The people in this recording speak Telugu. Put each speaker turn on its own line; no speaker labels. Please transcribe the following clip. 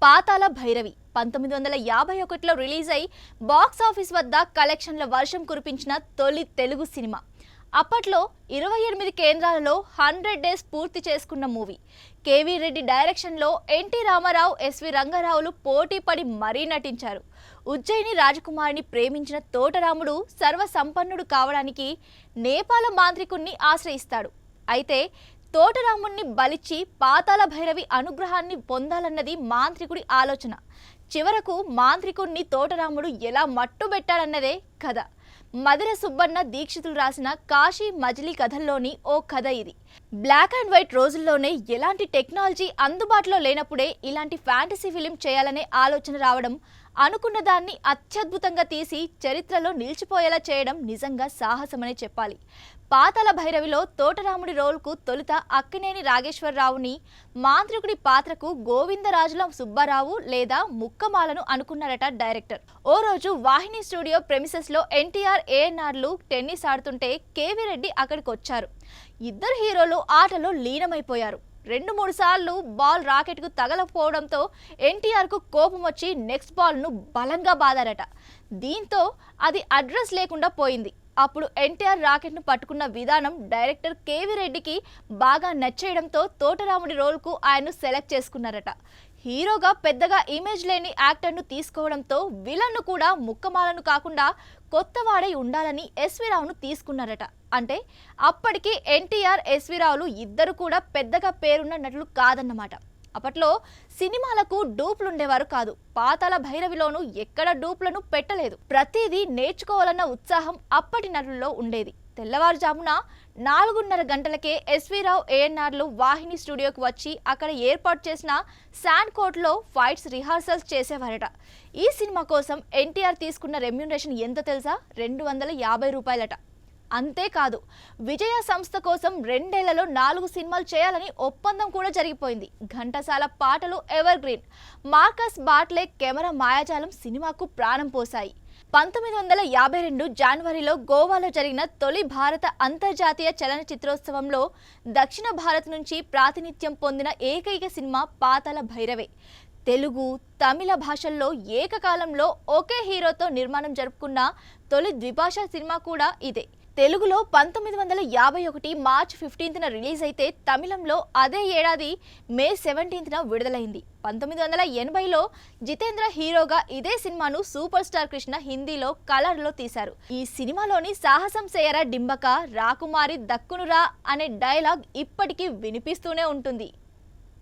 పాతాళ భైరవి 1951లో రిలీజ్ అయి బాక్స్ ఆఫీస్ వద్ద కలెక్షన్ల వర్షం కురిపించిన తొలి తెలుగు సినిమా. అప్పట్లో 28 కేంద్రాలలో 100 డేస్ పూర్తి చేసుకున్న మూవీ. కేవీ రెడ్డి డైరెక్షన్లో ఎన్టీ రామారావు, ఎస్వి రంగారావులు పోటీ పడి మరీ నటించారు. ఉజ్జయిని రాజకుమారిని ప్రేమించిన తోటరాముడు సర్వసంపన్నుడు కావడానికి నేపాల మాంత్రికుణ్ణి ఆశ్రయిస్తాడు. అయితే తోటరాముణ్ణి బలిచ్చి పాతాళ భైరవి అనుగ్రహాన్ని పొందాలన్నది మాంత్రికుడి ఆలోచన. చివరకు మాంత్రికుణ్ణి తోటరాముడు ఎలా మట్టుబెట్టాడన్నదే కథ. మదిర సుబ్బన్న దీక్షితులు రాసిన కాశీ మజిలీ కథల్లోని ఓ కథ ఇది. బ్లాక్ అండ్ వైట్ రోజుల్లోనే ఎలాంటి టెక్నాలజీ అందుబాటులో లేనప్పుడే ఇలాంటి ఫ్యాంటసీ ఫిలిం చేయాలనే ఆలోచన రావడం, అనుకున్న దాన్ని అత్యద్భుతంగా తీసి చరిత్రలో నిలిచిపోయేలా చేయడం నిజంగా సాహసమనే చెప్పాలి. పాతాళ భైరవిలో తోటరాముడి రోల్కు తొలుత అక్కినేని రాఘేశ్వరరావుని, మాంత్రికుడి పాత్రకు గోవిందరాజుల సుబ్బారావు లేదా ముక్కమాలను అనుకున్నారట డైరెక్టర్. ఓ రోజు వాహిని స్టూడియో ప్రెమిసెస్లో ఎన్టీఆర్, ఏఎన్ఆర్లు టెన్నిస్ ఆడుతుంటే కేవీ రెడ్డి అక్కడికి వచ్చారు. ఇద్దరు హీరోలు ఆటలో లీనమైపోయారు. 2-3 సార్లు బాల్ రాకెట్కు తగలకపోవడంతో ఎన్టీఆర్కు కోపం వచ్చి నెక్స్ట్ బాల్ను బలంగా బాదారట. దీంతో అది అడ్రస్ లేకుండా పోయింది. అప్పుడు ఎన్టీఆర్ రాకెట్ను పట్టుకున్న విధానం డైరెక్టర్ కేవీ రెడ్డికి బాగా నచ్చేయడంతో తోటరాముడి రోల్కు ఆయన్ను సెలెక్ట్ చేసుకున్నారట. హీరోగా పెద్దగా ఇమేజ్ లేని యాక్టర్ను తీసుకోవడంతో విలన్ను కూడా ముక్కమాలను కాకుండా కొత్తవాడై ఉండాలని ఎస్వి రావును తీసుకున్నారట. అంటే అప్పటికి ఎన్టీఆర్, ఎస్వి రావులు ఇద్దరు కూడా పెద్దగా పేరున్న నటులు కాదన్నమాట. అప్పట్లో సినిమాలకు డూప్లుండేవారు కాదు. పాతాళ భైరవిలోనూ ఎక్కడ డూప్లను పెట్టలేదు. ప్రతిదీ నేర్చుకోవాలన్న ఉత్సాహం అప్పటి నటుల్లో ఉండేది. తెల్లవారుజామున 4:30 గంటలకే ఎస్వి రావు, ఏఎన్ఆర్లు వాహిని స్టూడియోకి వచ్చి అక్కడ ఏర్పాటు చేసిన శాండ్ కోర్ట్లో ఫైట్స్ రిహార్సల్స్ చేసేవారట. ఈ సినిమా కోసం ఎన్టీఆర్ తీసుకున్న రెమ్యూనరేషన్ ఎంత తెలుసా? 250 రూపాయలట. అంతేకాదు, విజయ సంస్థ కోసం 2 ఏళ్లలో 4 సినిమాలు చేయాలని ఒప్పందం కూడా జరిగిపోయింది. ఘంటసాల పాటలు ఎవర్ గ్రీన్, మార్కస్ బాట్లే కెమెరా మాయాజాలం సినిమాకు ప్రాణం పోశాయి. 1952 జనవరిలో గోవాలో జరిగిన తొలి భారత అంతర్జాతీయ చలనచిత్రోత్సవంలో దక్షిణ భారత్ నుంచి ప్రాతినిధ్యం పొందిన ఏకైక సినిమా పాతాళ భైరవే. తెలుగు, తమిళ భాషల్లో ఏకకాలంలో ఒకే హీరోతో నిర్మాణం జరుపుకున్న తొలి ద్విభాషా సినిమా కూడా ఇదే. తెలుగులో 1951 మార్చ్ 15న రిలీజ్ అయితే తమిళంలో అదే ఏడాది మే 17న విడుదలైంది. 1980లో జితేంద్ర హీరోగా ఇదే సినిమాను సూపర్ స్టార్ కృష్ణ హిందీలో కలర్లో తీశారు. ఈ సినిమాలోని సాహసం చేయరా డింబక, రాకుమారి దక్కునురా అనే డైలాగ్ ఇప్పటికీ వినిపిస్తూనే ఉంటుంది.